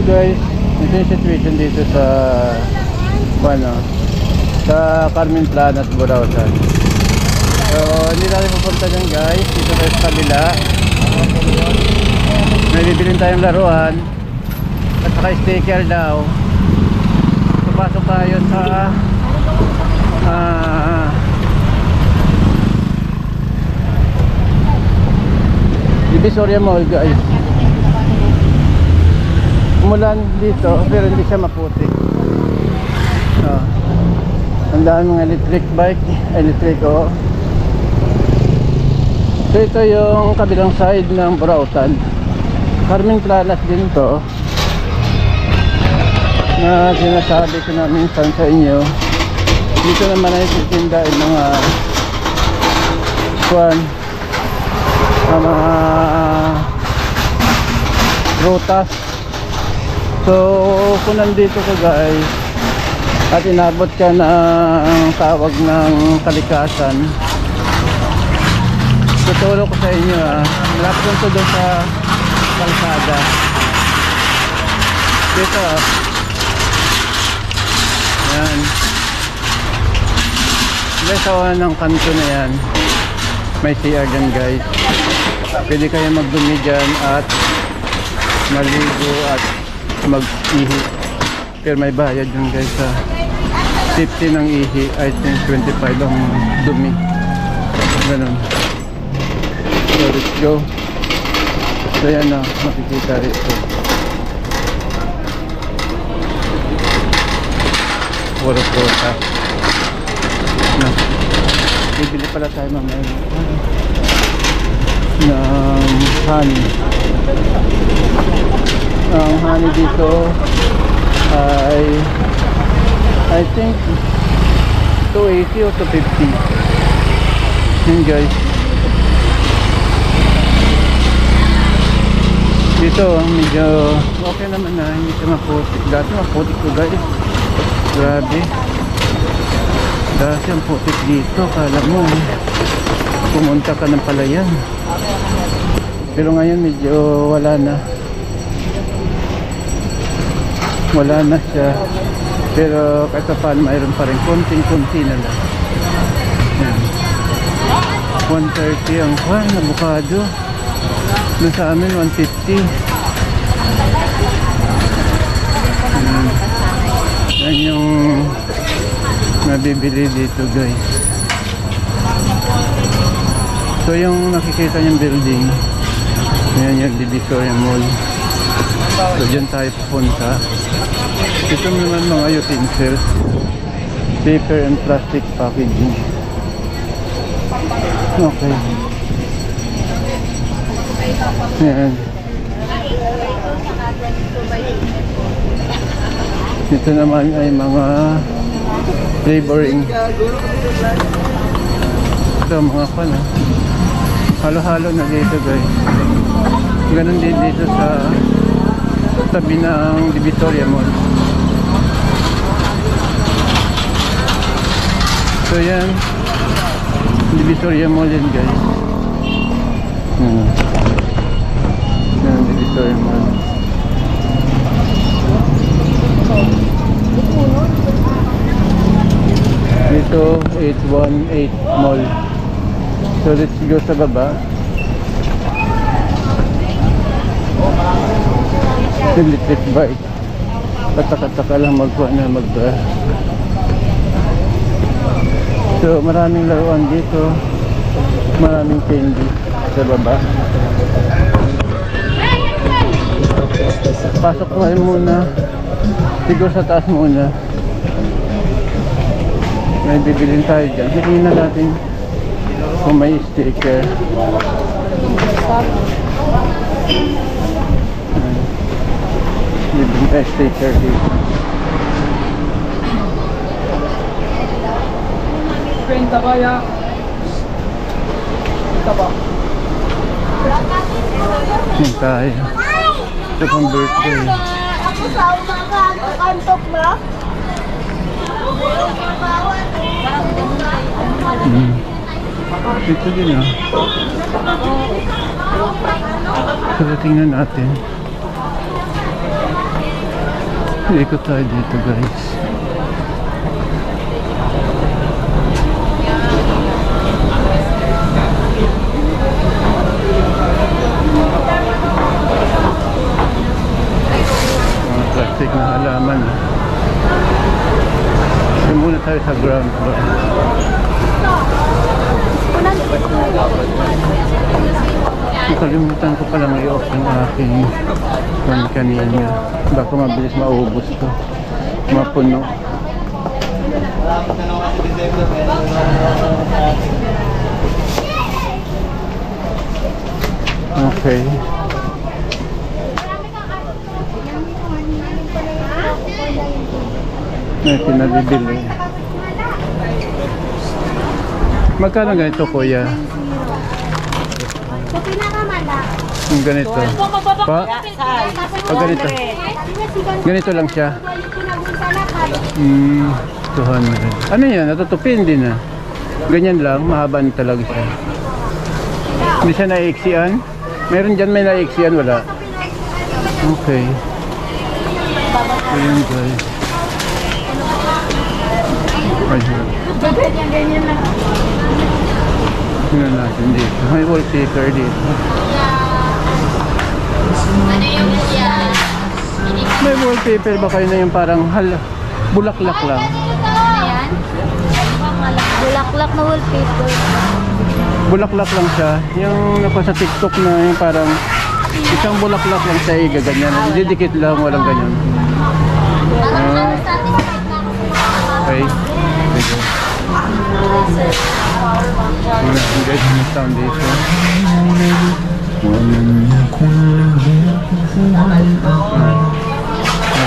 guys, ito yung situation dito sa sa Carmen Planas, Burautan. So hindi tayo pupunta dyan guys, dito tayo sa kabila. May bibilin tayong laruan at saka sticker daw. So pasok tayo sa Divisoria Mall guys. Umulan dito pero hindi siya maputi. Ang dami mga electric bike, electric. So ito yung kabilang side ng Burautan. Carmen Planas din to na sinasabi ko na minsan sa inyo. Dito naman ay titinda yung mga mga prutas. So kung nandito ka guys at inabot ka ng tawag ng kalikasan, tuturo ko sa inyo malapit lang to doon sa kalsada dito. Yan guys, sa ng kanto na yan may CR dyan guys. Pwede kayo magdumi dyan at maligo at mag-ihi, pero may bayad dyan guys sa 50 ng ihi. I think 25 ang dumi, ganun. So let's go. So yan na, makikita rito puro prutas na. Bibili pala tayo mamaya ng honey. Ang honey dito ay I think 280 o 250 yun guys. Dito medyo okay naman na, hindi siya maputik. Dati maputik ko guys, grabe. Dati ang putik dito, kala mo pumunta ka ng Palayan, pero ngayon medyo wala na siya. Pero kahit paano mayroon pa rin konting-konti na lang. Yan. 130 ang avocado. Doon sa amin 150. Yan yung nabibili dito guys. So yung nakikita niyong building, yan yung Divisoria Mall. So dyan tayo pupunta. Ito naman mga utensils, paper and plastic packaging. Okay. Yan. Ito naman ay mga flavoring. Ito mga pala, halo-halo na dito guys. Ganun din dito sa tabi ng Divisoria Mall. So yan, Divisoria Mall yan guys. Yan, Divisoria Mall. Dito 818 Mall. So let's go sa baba. Electric bike. Pataka-taka lang So maraming laruan dito, maraming candy sa baba. Pasok tayo muna, siguro sa taas muna. May bibilin tayo dyan. Tingnan natin kung may sticker. Bibilin tayo sticker dito. 30 kaya. Ito ba? Yan tayo. Ito pang birthday. Ako sa umaga, kantok mo? Ito din So tingnan natin. Ikot tayo dito guys. Mga plastic na halaman. Kasi muna tayo sa ground floor. Nakalimutan ko palang i-off yung aking fan kanina. Baka mabilis maubos to. Mapuno. Okay. May pinabibili. Magkano ganito, kuya? Sa pinakamanda. Yung ganito. Pa? Pag ganito. Ganito lang siya. 200. Ano yan? Natutupin din na. Ganyan lang. Mahaba na talaga siya. Hindi siya naiiksian? Meron dyan may naiiksian? Wala. Okay. Ayan guys. Ayun. Tingnan natin dito. May wallpaper dito. May wallpaper ba kayo na yung parang bulaklak lang? Ayan. Bulaklak na wallpaper. Bulaklak lang siya. Yung nako sa TikTok na yung parang isang bulaklak lang siya igaganyan. Didikit lang, walang ganyan. Okay. Sige. Guys, may sound dito.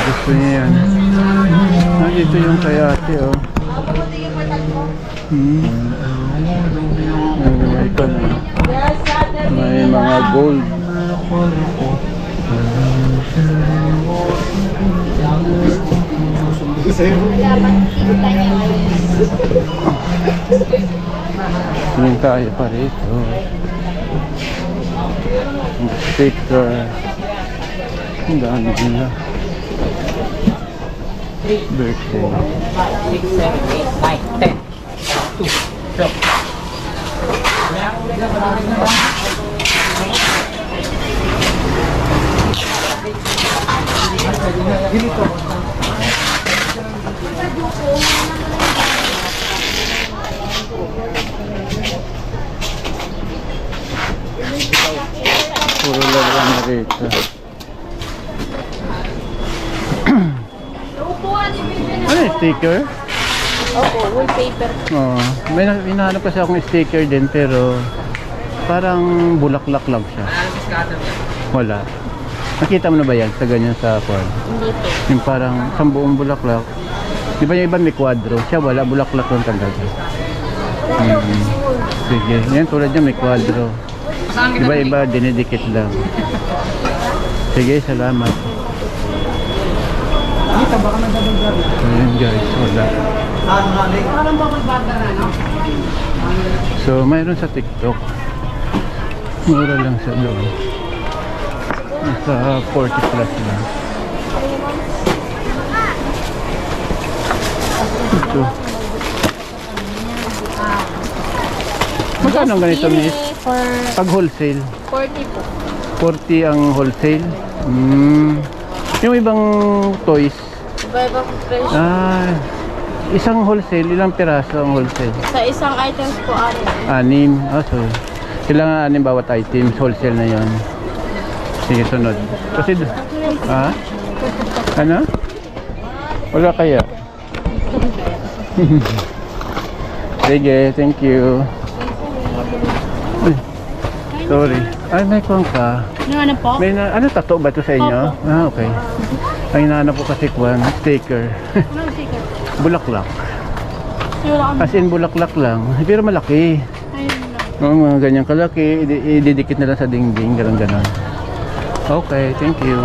Gusto niya yan. Dito yung kayate, oh. May mga gold. Tingin tayo pa rito. Sticker. Ang dami nila. Birthday. 6, 7, 8, 9, 10. 2, 12. Puro laruan na rito. Ano yung sticker? Opo, wallpaper. Oo. May hinahanap kasi akong sticker din pero parang bulaklak lang siya. Wala. Nakita mo na ba yan sa ganyan sa kwan? Hindi po. Yung parang isang buong bulaklak. Di ba yung iba may kwadro? Siya wala, bulaklak lang talaga. Sige. Yan tulad niya may kwadro. Di ba iba dinidikit lang. Sige, salamat. Ayan guys, wala. So, mayroon sa TikTok. Mura lang sa loob. Nasa 40 plus lang. Ito. Magkano ang ganito, miss? For Pag wholesale? 40 po. 40 ang wholesale? Yung ibang toys? Iba-ibang presyo. Isang wholesale, ilang piraso ang wholesale? Sa isang items po, 6. 6. So, kailangan 6 bawat items, wholesale na yon. Sige, sunod. Kasi, ano? Wala kaya? Sige, thank you. Ay, sorry. Ay, may kwan ka. Ano po? May ano, tato ba ito sa inyo? Okay. Ang hinahanap ko kasi kwan, sticker. Ano sticker? Bulaklak. Wala kami. As in, bulaklak lang. Pero malaki. Ayun lang. Mga ganyang kalaki, ididikit na lang sa dingding, gano'n. Okay, thank you.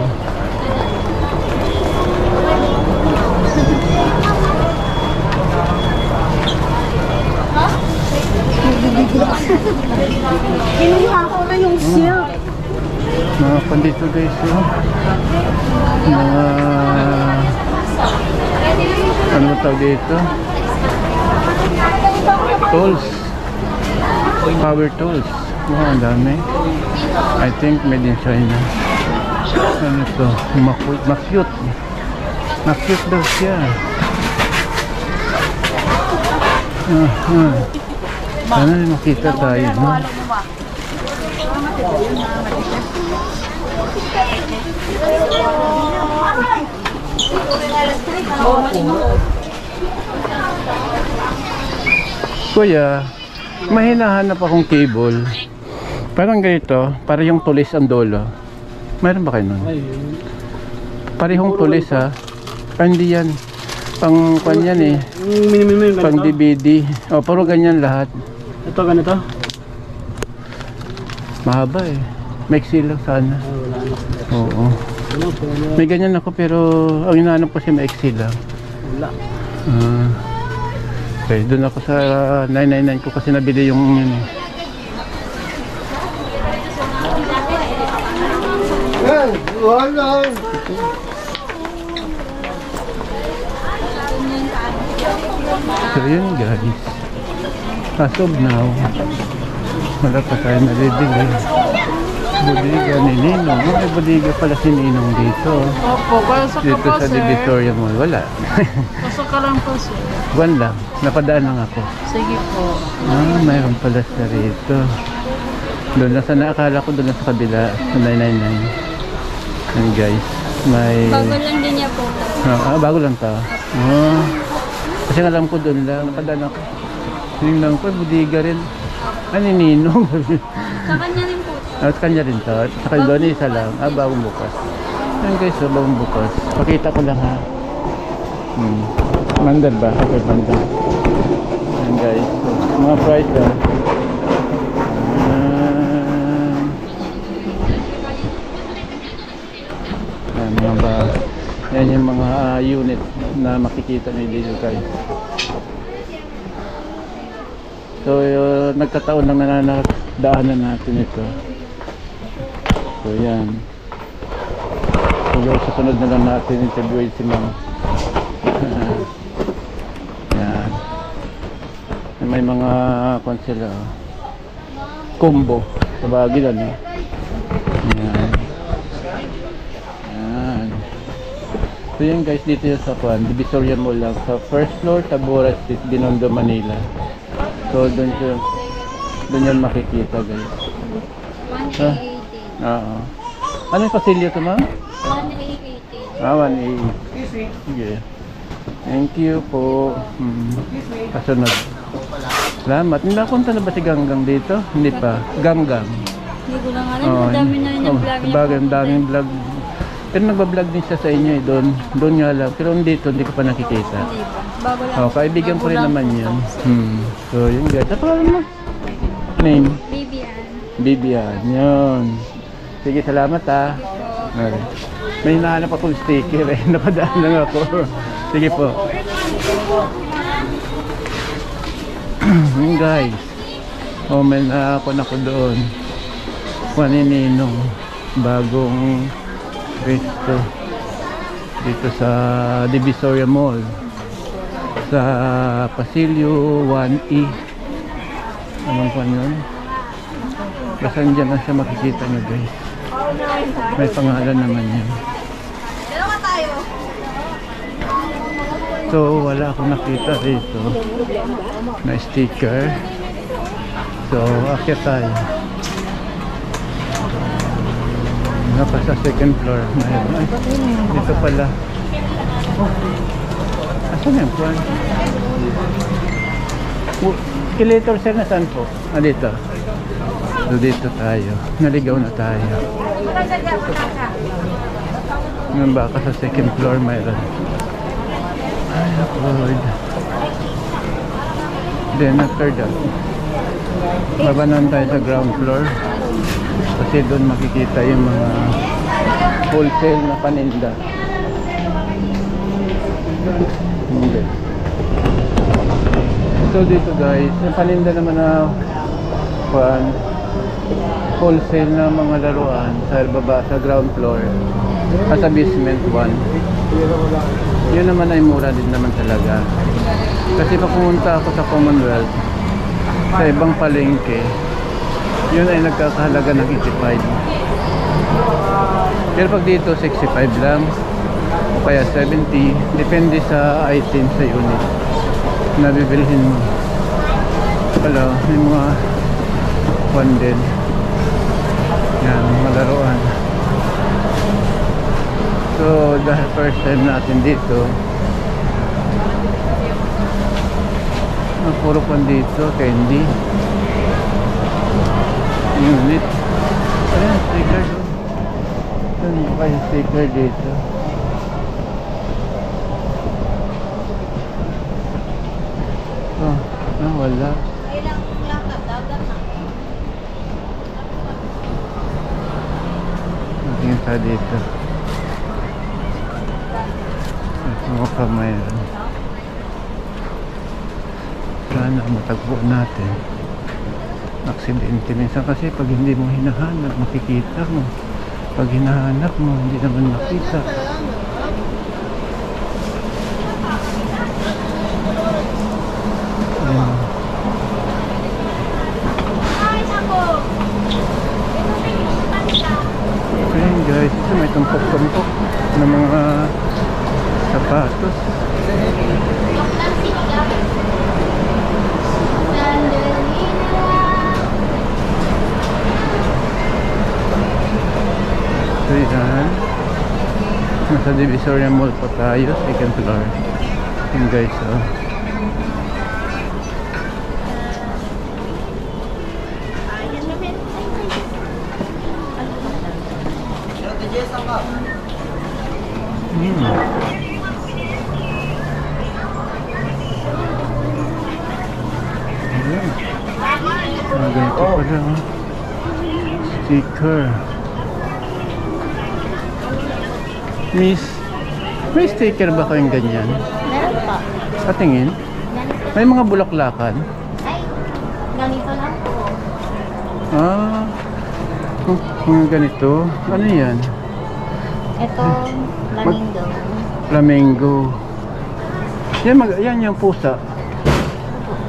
Kinuha ko na yung silk. Mga pandito guys, oh. Mga Ano ba tawag dito? Tools. Power tools. Wow, ang dami. I think made in China. Ano ito? Makyut. Makyut daw siya. Sana makita tayo, no? Kuya, may hinahanap akong cable. Parang ganito, para yung tulis ang dulo. Mayroon ba kayo nun? Parehong tulis ha. Ah, hindi yan. Pang kwan yan eh. Pang DVD. O, puro ganyan lahat. Ito, ganito? Mahaba eh. Maiksi lang sana. Oo. May ganyan ako pero ang hinahanap ko si maiksi lang. Wala. Okay, doon ako sa 999 ko kasi nabili yung yun eh. So yun guys, as of now wala pa tayo nabibili. Bodega ni Ninong. May bodega pala si Ninong dito. Opo, pasok ka Dito po, sa sir. Divisoria Mall, wala. Pasok ka lang po, sir. Buwan lang, napadaan lang ako. Sige po. Mayroon pala sa rito. Doon lang sa nakakala ko, doon lang sa kabila, sa 999. And guys, may... Bago lang din niya po. bago lang to. Kasi alam ko doon lang, napadaan ako. Tingnan ko, bodega rin. Ano ni Ninong? Sa kanya rin po. At kanya rin to. Sa doon isa lang. Bagong bukas. Ayan guys, bagong bukas. Pakita ko lang ha. Mandal ba? Okay, mandal. Ayan guys. Mga price ha. Ayan mga ba. Yan yung mga unit na makikita nyo dito guys. So nagkataon lang na nadaanan natin ito. So yan. So susunod na lang natin interviewin si Ma'am. Yan. May mga konsela. Combo. Tabagin ano. Yan. Yan. So yan guys, dito yung sa Juan, Divisoria Mall lang. Sa first floor, Tabora Street, Binondo, Manila. So doon yan makikita guys. 1,880. Oo. Ano yung pasilyo ito ma'am? 1,880. 180. Sige. Thank you po. Kasunod. Salamat. Napunta na ba si Ganggang dito? Hindi pa. Ganggang. Hindi ko lang alam. Ang dami na rin yung vlog niya. Sabagay, ang daming vlog. Pero nagbablog din siya sa inyo eh. Doon nga lang. Pero dito, hindi ko pa nakikita. Hindi pa. Bago lang. Kaibigan ko rin Bago lang naman po. yun. So, yun guys. Ano pangalan mo? Name? Bibian. Bibian. Yun. Sige, salamat ha. Okay. May hinahanap akong sticker eh. Napadaan lang ako. Sige po. Yun guys. May nakakon ako doon. Ninong. Bagong Cristo. Dito sa Divisoria Mall. Sa Pasilio 1E. Anong pa yun? Basan dyan lang siya makikita nyo guys. May pangalan naman yan. So wala akong nakita dito na sticker. So akyat tayo. Pa sa second floor. Ay, dito pala. Asan yan po? Escalator sir na saan po? Dito. So dito tayo. Naligaw na tayo. Ngayon baka sa second floor mayroon. Ay, Lord. Then after that, baba naman tayo sa ground floor. Kasi doon makikita yung mga wholesale na paninda. Okay. So dito guys, yung paninda naman na wholesale na mga laruan sa baba sa ground floor, sa basement 1. Yun naman ay mura din naman talaga. Kasi pag pumunta ako sa Commonwealth, sa ibang palengke, yun ay nagkakahalaga ng 85. Pero pag dito 65 lang o kaya 70, depende sa item sa unit na bibilhin mo. Wala, may mga one din. Yan, malaruan. So, dahil first time natin dito, puro pan dito, candy. Unit. Ayan, sticker doon. Saan ba kayo sticker dito? Oh, wala. Tingin tayo dito. Mukhang mayroon. Sana matagpo natin. Aksidente minsan kasi pag hindi mo hinahanap, makikita mo. Pag hinahanap mo, hindi naman makita. Ayan. Ayan guys, ito may tumpok-tumpok ng mga sapatos. So yan, nasa Divisoria Mall pa tayo, second floor. Yun guys, oh. Ganito pala, oh. Sticker. Miss, may sticker ba kayong ganyan? Meron pa. Patingin. Ganito. May mga bulaklakan. Ay, ganito lang po. Ah, mga ganito. Ano yan? Ito, flamingo. Flamingo. Yan yung pusa.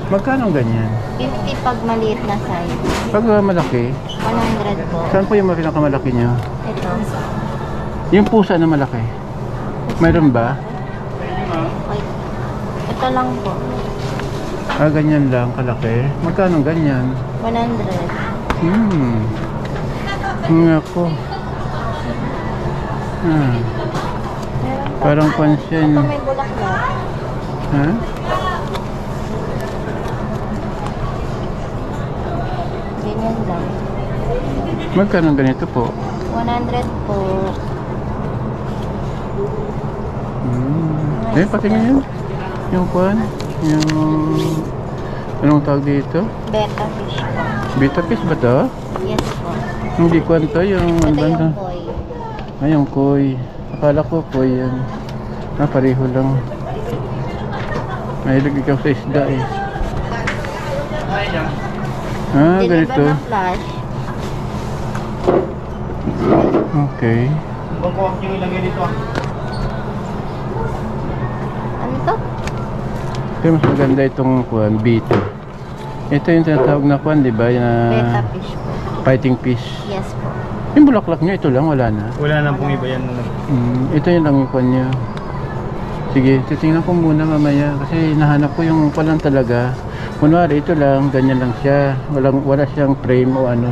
Magkano ganyan? 50 pag maliit na size. Pag malaki, 100 po. saan po yung pinakamalaki niya? Ito. Yung pusa na malaki. Mayroon ba? Ay, ito lang po. Ah, ganyan lang, kalaki. Magkano ganyan? 100. Nga ko. Ah, Meron pa. parang pansyan. Ito may bulaklak. Ha? Ganyan lang. Magkano ganito po? 100 po. Eh, patingin yan. Yung kwan. Yung... Anong tawag dito? Beta fish po. Beta fish ba to? Yes po. Hindi kwan to. Yung... Ito banda. yung koi. Ay, yung koi. Akala ko koi yan. Ah, pareho lang. Mahilig ikaw sa isda eh. Ah, Deliver ganito. ng flash. Okay. Ano to? Pero mas maganda itong kwan, beta. Ito yung tinatawag na kwan, di ba? Yung, Beta fish po. fighting fish. Yes po. Yung bulaklak niya, ito lang, wala na. Wala na pong iba yan. Ito yung lang yung kwan niya. Sige, titingnan ko muna mamaya kasi nahanap ko yung kwan lang talaga. Kunwari, ito lang, ganyan lang siya. Wala siyang frame o ano.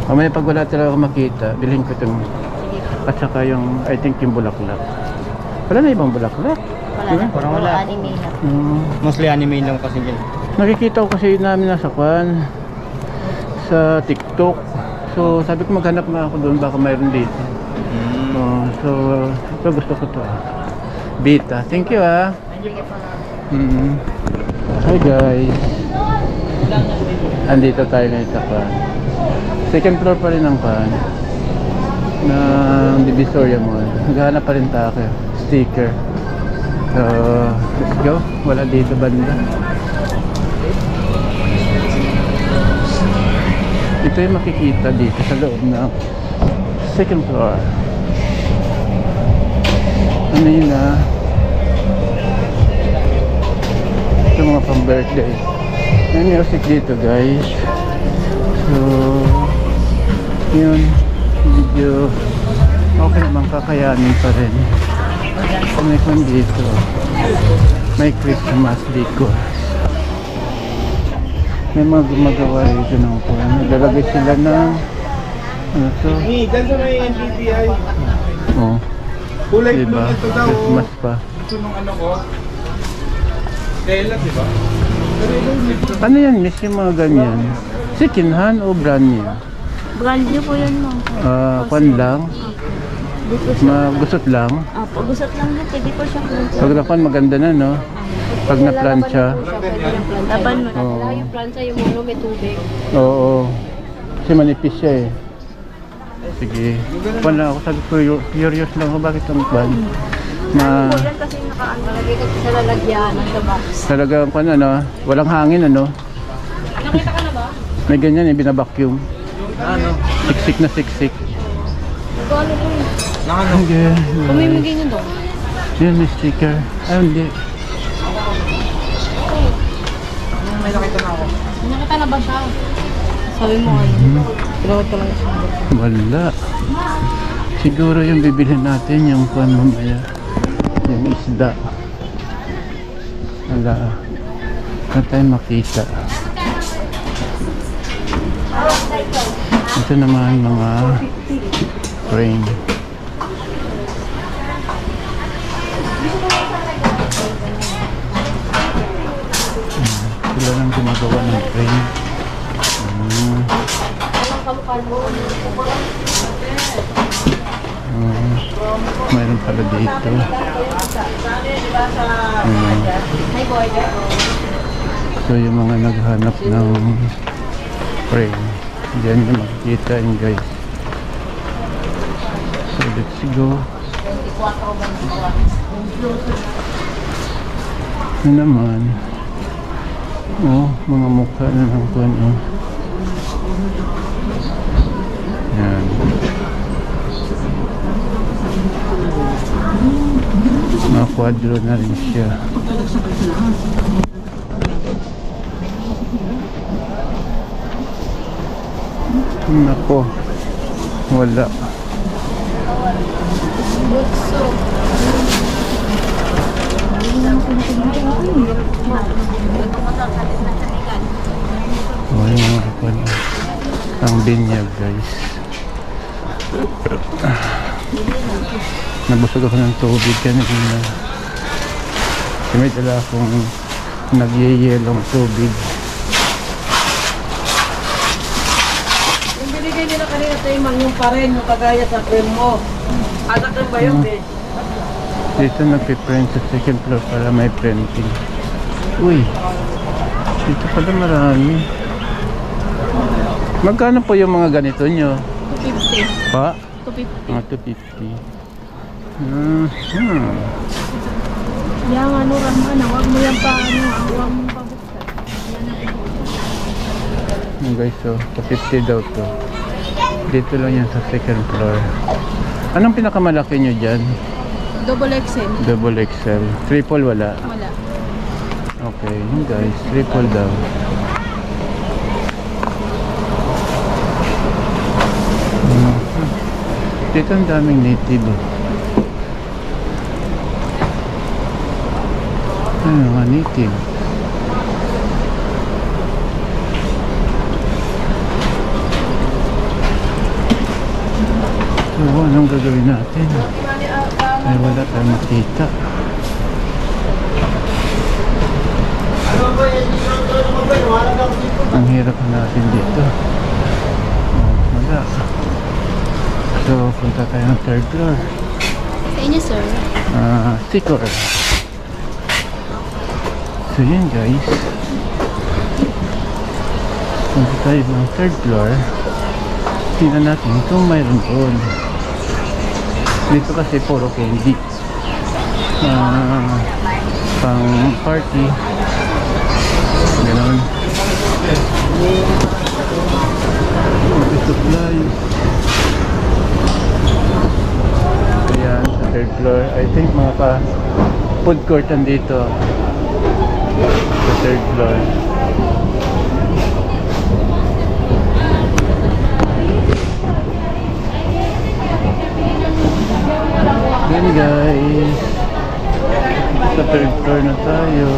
Mamaya pag wala talaga makita, bilhin ko itong. At saka yung, I think yung bulaklak. Wala na ibang bulaklak. Wala Diba? na po. Parang wala. Anime na. Mostly anime lang kasi yan. Nakikita ko kasi namin nasa kwan sa TikTok. So sabi ko maghanap nga ako doon, baka mayroon dito. So ito gusto ko to. Beta. Thank you ah. Hi guys. Andito tayo ngayon sa kwan. Second floor pa rin ang kwan ng Divisoria Mall. Naghahanap pa rin tayo. Sticker. So let's go. Wala dito banda. Ito yung makikita dito sa loob ng second floor. kanina. Ito mga pang-birthday. May music dito guys. So, yun. Medyo okay naman, kakayanin pa rin. May kung dito. May Christmas decor. May mga gumagawa dito ng kung naglalagay sila ng ano to? Dyan sa may NBBI. Oh, Kulay diba? blue ito daw. Christmas pa. Ito nung ano ko. Stella, di ba? Ano yan, miss, yung mga ganyan? Second hand o brand new? Brand new po yan, ma'am. Kwan lang? Di po siya. Magusot lang? Pag usap lang po, pwede po siya kung Pag nakuan maganda na, no? Pag na-plancha. laban mo. Oo. Yung plancha, yung ulo may tubig. Oo. Kasi manipis siya eh. Sige. Wala ako, sabi ko, curious lang ako, bakit ang kwan? Po yan kasi nakaangalagay kasi sa lalagyan ng tabas. Talagang kwan, ano, walang hangin, ano? Nakita ka na ba? May ganyan eh, binabacuum. Ano? Siksik na siksik. Ito ano po yun? Nakano? Okay. Pumimigay niyo doon. Yan, may sticker. Ay, hindi. May nakita na ako. Nakita na ba siya? Sabi mo ano? Pinawag ko lang siya. Wala. Siguro yung bibilhin natin yung kwan mamaya. Yung isda. Wala. Wala tayong makita. Ito naman mga frame. Sila lang gumagawa ng frame. Mayroon pala dito. So yung mga naghanap ng frame, diyan nyo makikita yun guys. So let's go. Ano naman? Oh, mga mukha na ng kuwan, oh. Yan. Mga kwadro na rin siya. Nako, wala. Oh, yung mga kwan. Ang binyag guys. Nabusog ako ng tubig kanina. Kasi may dala akong nagyayelong tubig. Yung binigay nila kanina sa imang yung pa rin, yung kagaya sa frame mo. Anak ba yun, eh? Dito nagpiprint sa second floor para may printing. Uy, dito pala marami. Magkano po yung mga ganito nyo? 250. Pa? 250. Mga 250. Yang ano raman, huwag mo yan pa ano, huwag mo pa buksan. Yung guys, so 250 daw to. Dito lang yan sa second floor. Anong pinakamalaki nyo dyan? Double XL. Double XL. Triple wala. Wala. Okay, yun guys, triple daw. Dito ang daming native. Ano nga native? So, anong gagawin natin? Ay, wala tayong makita. Ang hirap natin dito. Oh, wala. So, punta tayo ng third floor. Sa inyo, sir. Sticker. So, yun guys. Punta tayo ng third floor. Tingnan natin kung mayroon doon. Dito kasi puro candy. Pang party. Ganon. Supply. Ayan, sa third floor. I think mga food court andito. Sa third floor. Yan guys. Sa third floor na tayo.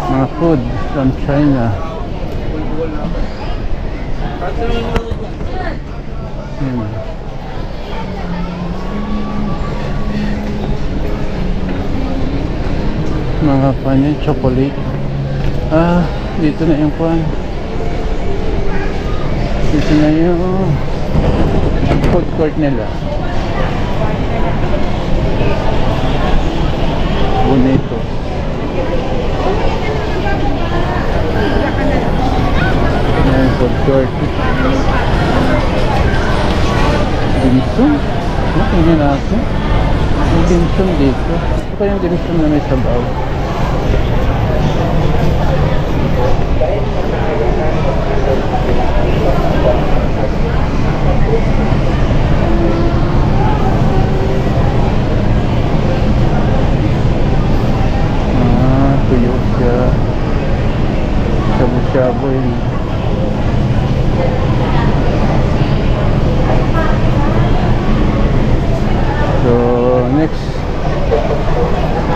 Mga food from China. Mga pan yung chocolate. Dito na yung pan. Dito na yung food court nila. Bonito. Ayan, food court. Dimsum? Tingnan natin. May dimsum dito. Ito pa yung dimsum na may sabaw. Tuyo siya. Shabu-shabu yun. So, next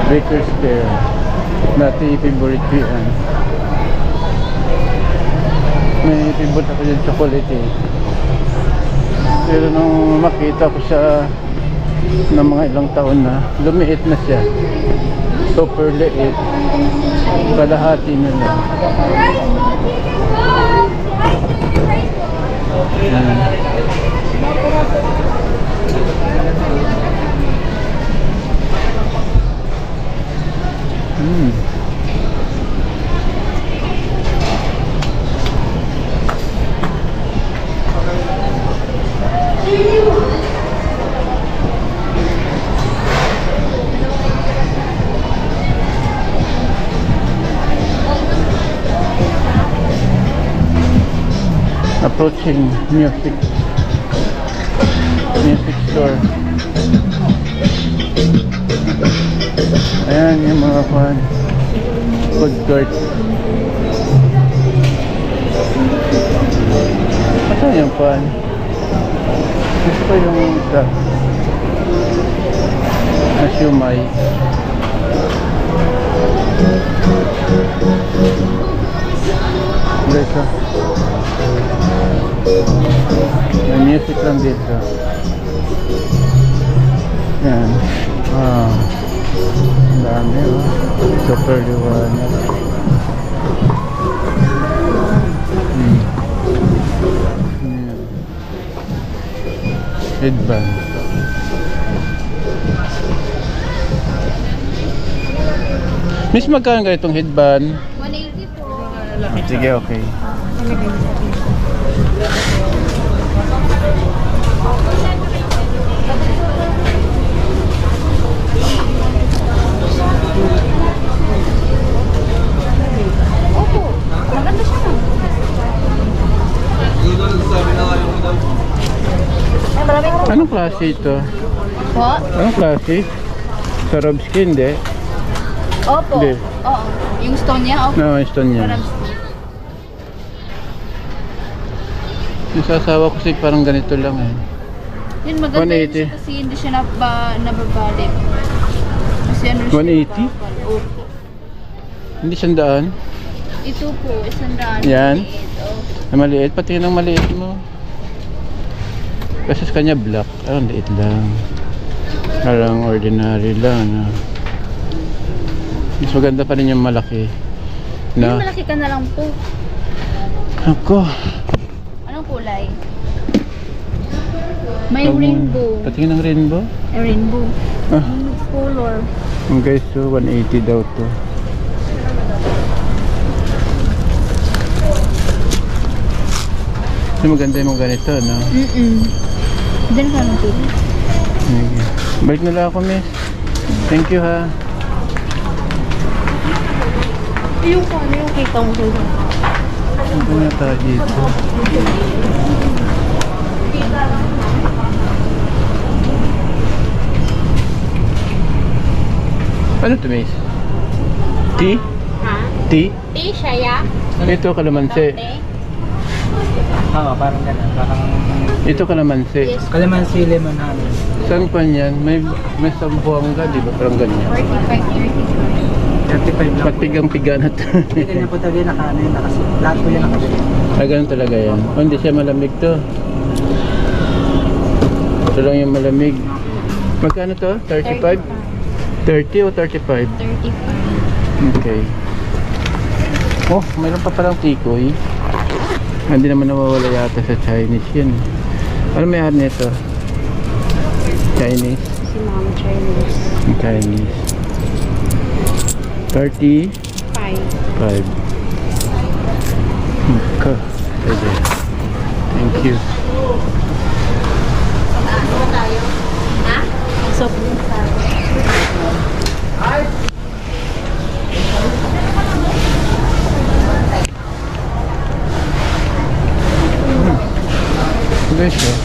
Baker's Fair. Dati favorite ko yan. May favorite ako yung chocolate eh. Pero nung makita ko siya ng mga ilang taon na, lumiit na siya. Super liit. Kalahati na lang. Approaching music store. Ayan yung mga food court. Asa yung pan? Gusto ko yung isa na siumay. Dito may music lang dito. Yan. Ang dami super liwanag. Headband. Miss, magkano ganitong headband? 180 po. Sige, okay. Opo, maganda siya. Ay, maraming po. Anong klase ito? Po? Anong klase? Swarovski, hindi? Opo. Hindi. Oo. Yung stone niya, opo. No, stone niya. Yung sa asawa ko kasi parang ganito lang eh. Yun, maganda yun 180. siya kasi hindi siya nababalip. Kasi ano siya. 180? bakal. Opo. Hindi 100. Ito po, 100. Yan? Opo. Na maliit, pati ng maliit mo. Kasi sa kanya black. Ang liit lang. Parang ordinary lang. No? Mas maganda pa rin yung malaki. Yung malaki ka na lang po. Ako. Anong kulay? May rainbow. Patingin ng rainbow? Rainbow. Ah. Yung color. Guys, so 180 daw to. So, maganda yung mga ganito, no? Diyan ka nang pili. Sige. Balik na lang ako, miss. Thank you, ha. Yung kung ano yung kita mo sa Ano na tayo dito? Ano to, miss? Tea? Ha? Tea? Tea siya, ya? Ito kalamansi. Oo, parang gano'n. Parang Ito kalamansi. Yes. kalamansi lemon namin. Saan pa niyan? May sambuanga, di ba? Parang ganyan. 35 lang. Patigang-piga na to. Hindi na po talaga nakaano yun. Lahat po yun nakabili. Ah, ganun talaga yan. Oh, hindi siya malamig to. Ito lang yung malamig. Magkano to? 35? 30 o 35? 35. Okay. Oh, mayroon pa palang tikoy. Hindi naman nawawala yata sa Chinese yun. Ano may hari nito? Chinese? Si Mama Chinese. Chinese. 35. 5. Okay. Pwede. Thank you. Soft drink tayo. Guys, oh.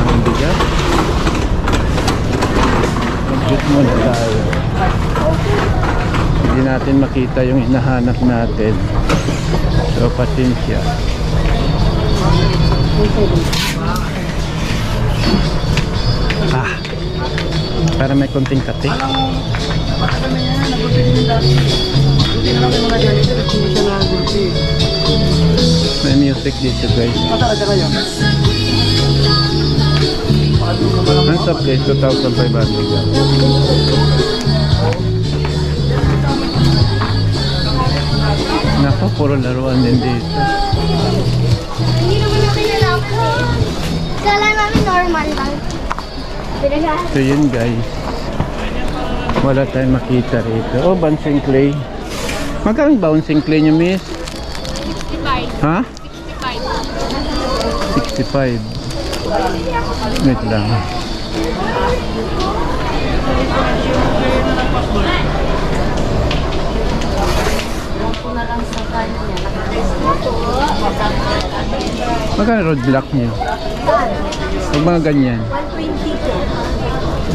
Ang bigat. Mag-shoot muna tayo. Hindi natin makita yung hinahanap natin. So, pasensya. Para may konting kate. May music dito, guys. Ang sa place, 2,500. Nako, puro laruan din dito. Hindi naman natin nalap eh. Kala namin normal lang. Pinagahan. So yun, guys. Wala tayong makita rito. Oh, bouncing clay. Magkano yung bouncing clay nyo, miss? 65. Ha? 65. 65. Wait lang. Magkano road block nyo? Pag mga ganyan. 120 ko.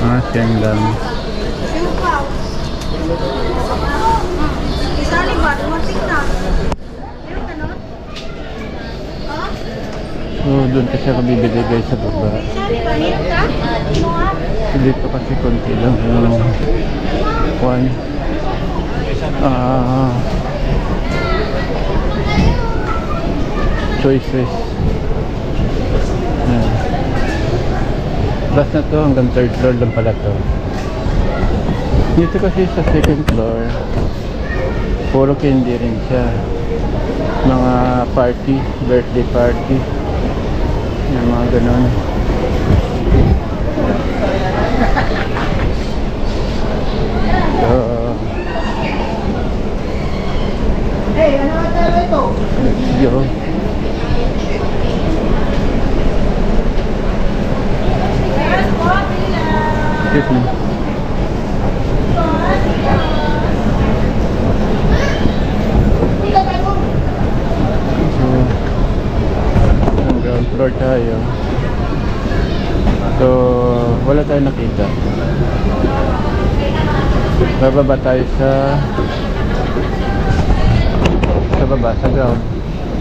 Ah, siyang lang. Isali ba? Dumating na. Meron ka nun? So, doon kasi ako bibili, guys, sa baba. Isali ba? Meron ka? So, dito kasi konti lang. One. Choices. Yan. Last na to, hanggang third floor lang pala to. Dito kasi sa second floor, puro candy rin siya. Mga party, birthday party. Yung mga ganon. So, Hey, ano ka talaga ito? yo. Excuse me. So, ang ground floor tayo. So, wala tayong nakita. Bababa tayo sa baba, sa ground.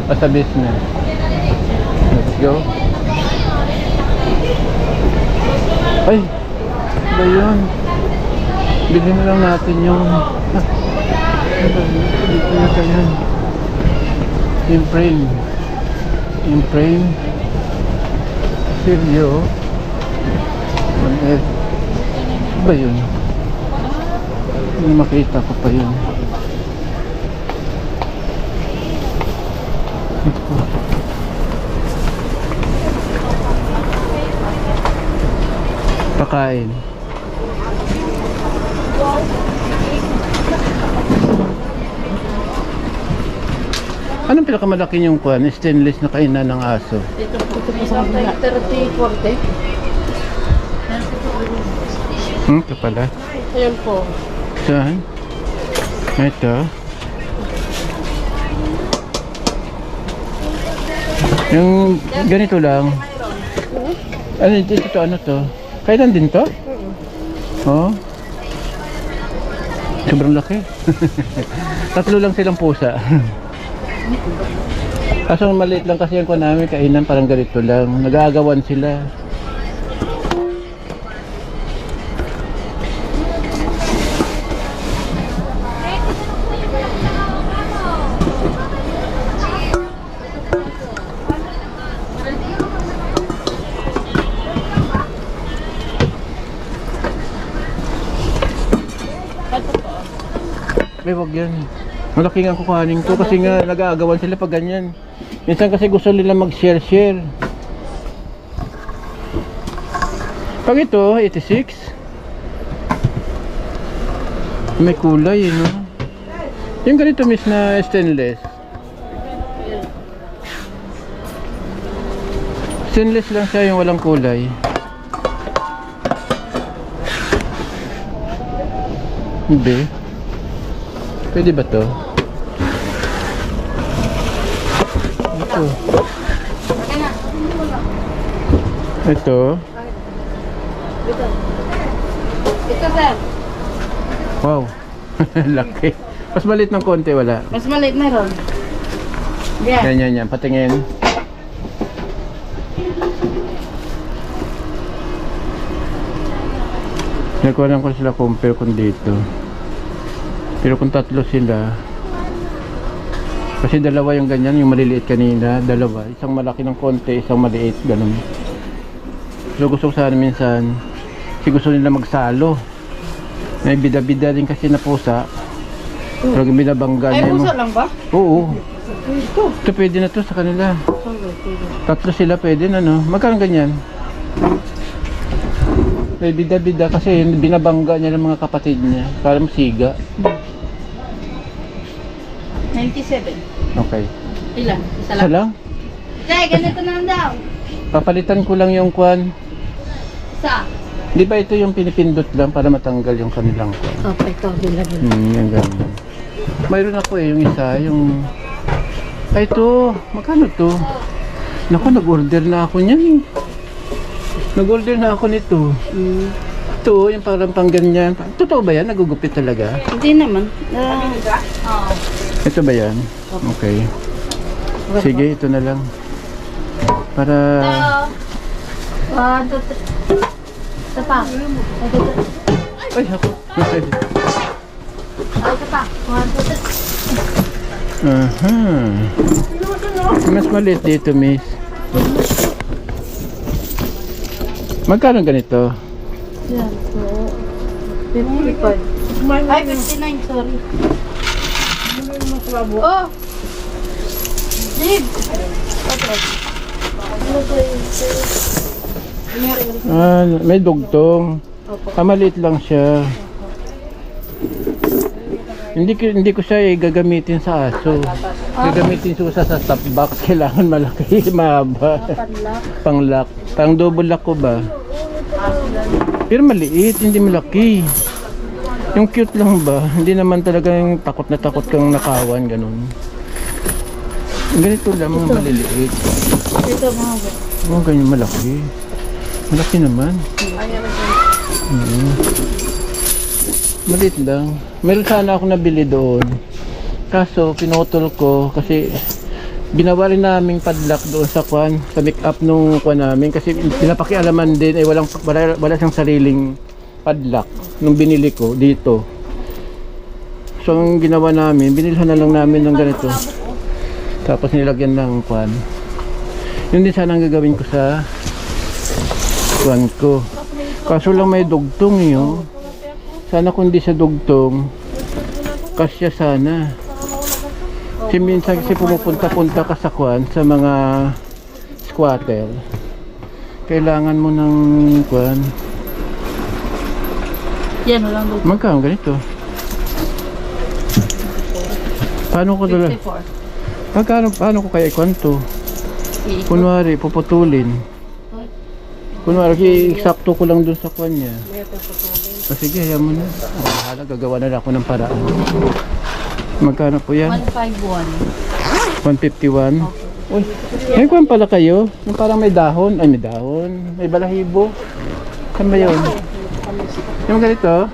Sa basement. Let's go. Ay! Ba yun? Bilhin na lang natin yung dito na tayo. Yung frame. Yung frame. Seryo. Ba yun? Hindi makita ko pa yun. Pakain. Anong pinakamalaki yung kuwan? Stainless na kainan ng aso. Ito po sa 30-40. Ito pala. Ayan po. Saan? Ito. Yung ganito lang. Ano dito to? Ano to? Kailan din to? Oh. Sobrang laki. Tatlo lang silang pusa. Kaso maliit lang kasi yung kuha namin, kainan parang ganito lang. Nag-aagawan sila. May wag yan. Malaki nga kukuhanin ko kasi nga nag-aagawan sila pag ganyan. Minsan kasi gusto nila mag-share-share. Pag ito, 86. May kulay, no? Yung ganito miss na stainless. Stainless lang siya, yung walang kulay. Hindi. Pwede ba to? Ito. Ito. Ito, sir. Wow. Laki. Mas maliit ng konti, wala. Mas maliit na ron. Yeah. Yan. Patingin. Nagkuhanan ko sila compare kung dito. Pero kung tatlo sila, kasi dalawa yung ganyan, yung maliliit kanina, dalawa, isang malaki ng konti, isang maliit, ganun. So gusto ko sana minsan, kasi gusto nila magsalo. May bida-bida din kasi na pusa. Pero binabangga Ay, niya mo. pusa lang ba? Oo. Ito pwede na to sa kanila. Tatlo sila pwede na, no? Magkano ganyan? May bida-bida kasi binabangga niya ng mga kapatid niya. Parang siga. 97. Okay. Ilan? Isa Isa lang? lang? Jay, ganito na lang daw. Papalitan ko lang yung kwan. Isa. Di ba ito yung pinipindot lang para matanggal yung kanilang kwan? Oh, ito. Bila-bila. Yung ganyan. Mayroon ako yung isa, yung... Ay, ito. Magkano to? Naku, nag-order na ako niyan eh. Nag-order na ako nito. Ito, yung parang pang ganyan. Totoo ba yan? Nagugupit talaga? Hindi naman. Ito ba yan? Okay. Sige, ito na lang. Para... Isa pa. Ay, ako. Isa pa. Aha. Mas maliit dito, miss. Magkano ganito? Yan po. 55. Ay, 59, sorry. Oh! Dib! May dugtong. Maliit lang siya. Hindi ko siya gagamitin sa aso. Gagamitin siya sa top box. Kailangan malaki, mahaba. Pang-lock. Pang double lock ko ba? Pero maliit, hindi malaki. Yung cute lang ba? Hindi naman talaga yung takot na takot kang nakawan, ganun. Ganito lang, mga maliliit. Ito mga ba? Oh, ganyan malaki. Malaki naman. Maliit lang. Meron sana ako nabili doon. Kaso, pinutol ko kasi ginawa rin naming padlock doon sa kwan, sa make-up nung kwan namin. Kasi pinapakialaman din, wala siyang sariling padlock nung binili ko dito. So, ang ginawa namin, binilhan na lang namin ng ganito. Tapos nilagyan ng kwan. Yun din sana ang gagawin ko sa kwan ko. Kaso lang may dugtong yun. Sana kung di sa dugtong, kasya sana. Kasi minsan kasi pumupunta-punta ka sa kwan, sa mga squatter. Kailangan mo ng kwan. Yan, walang luto. Magkano ganito? Paano ko dala? 54. Paano ko kaya kwan to? Kunwari, puputulin. Kunwari, eksakto ko lang dun sa kwan niya. Sige, hayaan mo na. Bahala, gagawa na lang ako ng paraan. Magkano po yan? 151. 151? Okay. Uy, may kwan pala kayo. Yung parang may dahon. Ay, may dahon. May balahibo. Saan ba yun? Yung ganito?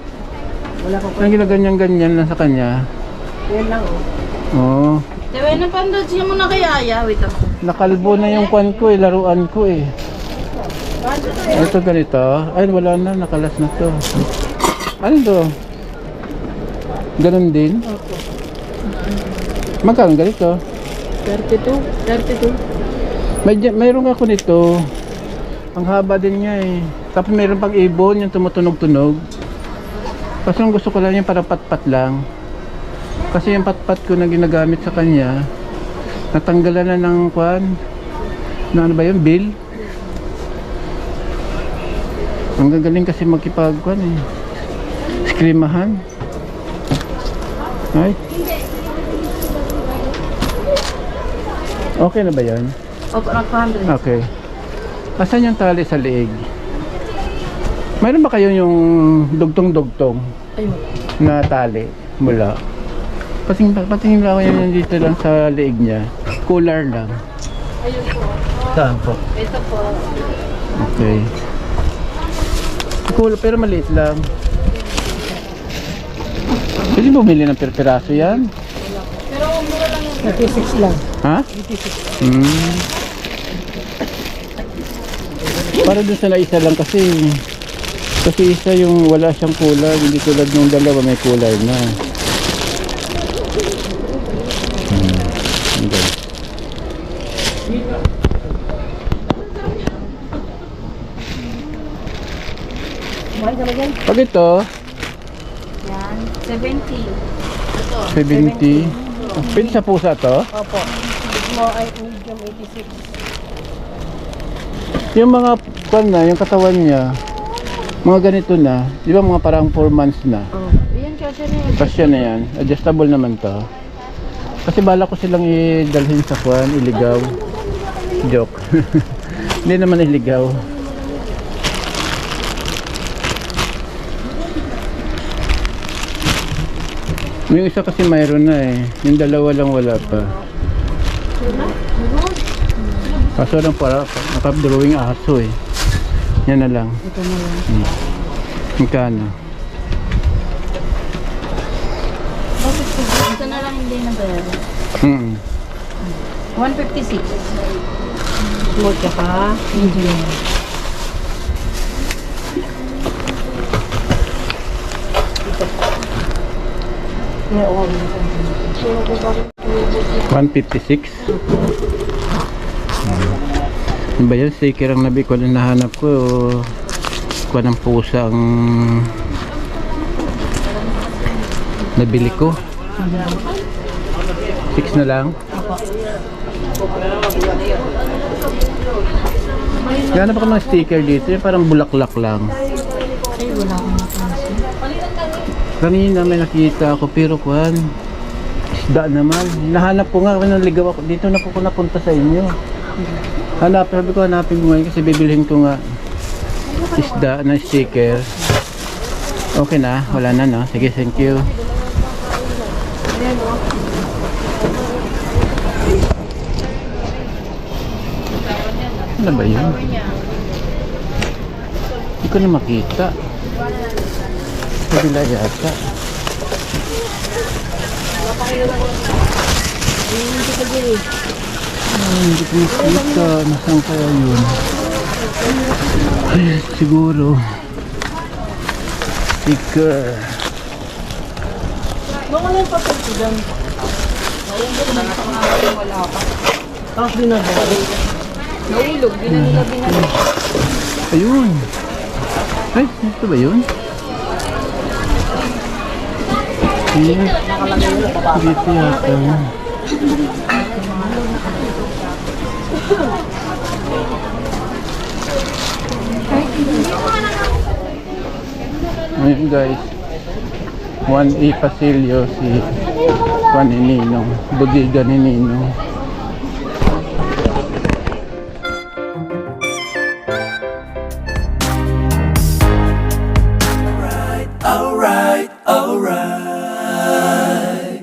Wala pa po. Yung ginaganyan-ganyan lang sa kanya. Yan lang oh. Oo. Diba, napandod siya mo na kay Aya. Wait ako. Nakalbo na yung kwan ko eh. Laruan ko eh. Ito ganito. Ay, wala na. Nakalas na to. Ano to? Ganon din? Magkano ganito? 32. Mayroon ako nito. Ang haba din niya eh. Tapos mayroon pang ibon yung tumutunog-tunog. Kasi ang gusto ko lang yung parang pat-pat lang. Kasi yung pat-pat ko na ginagamit sa kanya, natanggalan na ng kwan. Na ano ba yun? Bill? Ang gagaling kasi magkipagkwan eh. Skrimahan. Ay. Okay na ba yan? Opo, nag-100. Okay. Asan yung tali sa leeg? Mayroon ba kayo yung dugtong-dugtong Ayun. na tali mula? Patingin lang ako yan dito lang sa leeg niya. Cooler lang. Ayun po. Saan po? Ito po. Okay. Cool, pero maliit lang. Pwede bumili ng piraso yan? Pero mura lang yun. 36 lang. Ha? Para dun sa naisa lang kasi isa yung wala siyang kulay, hindi tulad nung dalawa may kulay na. Okay. Pag ito, Yan. 70. Ito. 70. Pwede sa pusa to? Opo. Mo ay medium 86. Yung mga kwan na, yung katawan niya, mga ganito na, di ba mga parang 4 months na. Oh. Yan kasi na yun. Kasya na yan, adjustable naman to. Kasi bala ko silang idalhin sa kwan, iligaw. Joke. Hindi naman iligaw. Yung isa kasi mayroon na eh. Yung dalawa lang wala pa. Kaso lang para naka-drawing aso eh. Yan na lang. Ito na lang. Magkano? Bakit ito na lang hindi na bayaran? 156. Small tsaka medium. May oil. 156. Ano ba yan? Sticker ang nabi ko na nahanap ko. Kuha ng pusa ang nabili ko. 6 na lang. Gano'n pa ka mga sticker dito? Yung parang bulaklak lang. Ay, wala akong napansin. Kanina may nakita ako pero kuhan isda naman. Nahanap ko nga, naligaw ako. Dito na po ko napunta sa inyo. Sabi ko hanapin ko ngayon kasi bibilhin ko nga isda na sticker. Okay na, wala na no. Sige, thank you. Ano ba yun? Hindi ko na makita. Kabila yata. Hindi ko makita. Nasaan kaya yun? Ay, siguro. Sticker. Baka lang papel ko dyan. Ayun ko na wala pa. Tapos din na ba? Naulog, di na nila binalik. Ayun. Ay, ito ba yun? Ayun. Dito yata. Ayun guys. 1A Pasilio si Juan ni Ninong. Bodega ni Ninong.